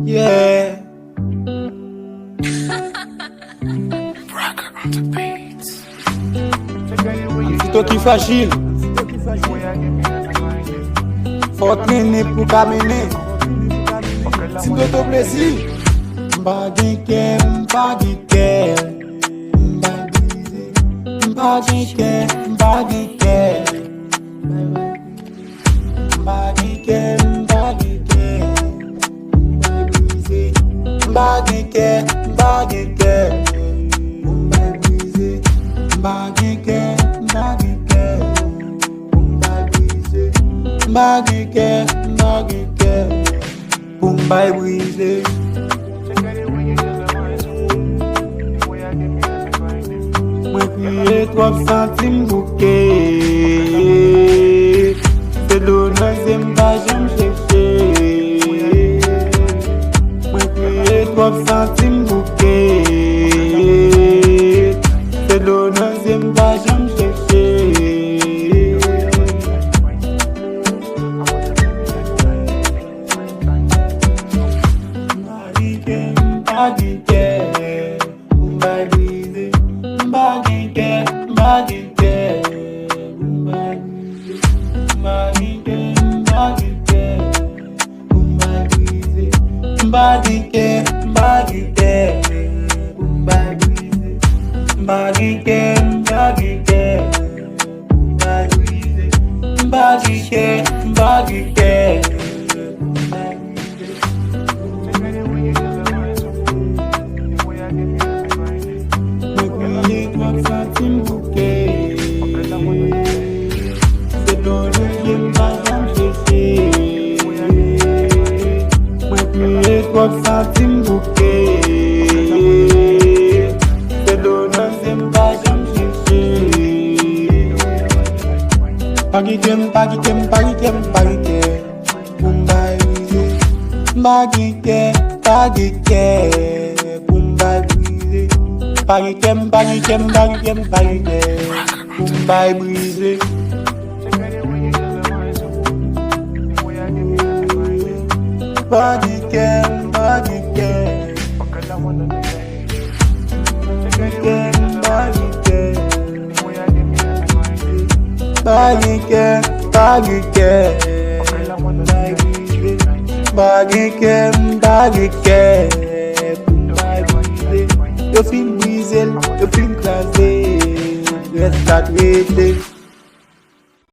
Yeah. ANSITO King Frajil. Faut traîner pour caminer. Si de ton plaisir. Mbagike. Mbagike. Mbagike. Mbagike. Mbagike, mbagike, mbagike, mbagike, mbagike, mbagike, Bombay brize. Moi crier 3 centimes bouquet. C'est l'honneur, c'est m'pas j'aime chercher. 3 centimes bouquet. C'est l'honneur, c'est m'pas j'aime chercher. Mbagike, mbagike, Bombay brize. Mbagike, mbagike, Bombay brize. Mbagike, mbagike, Bombay brize. Mbagike, mbagike, Bombay brize. Mbagike, mbagike, Bombay brize. Mbagike, mbagike, Bombay brize. Me crier 3 centimes bouquet. C'est l'honneur, j'aime pas j'aime chercher. Me crier 3 centimes bouquet. C'est l'honneur, j'aime pas j'aime chercher. Mbagike, mbagike, mbagike, mbagike, Bombay brize. Mbagike, mbagike, Bombay brize. Mbagike, mbagike, mbagike, mbagike, Bombay brize. Mbagike, mbagike, mbagike, mbagike, mbagike, mbagike, mbagike, Bombay brize. Yo fin brize, yo fin krasé, reste à traiter.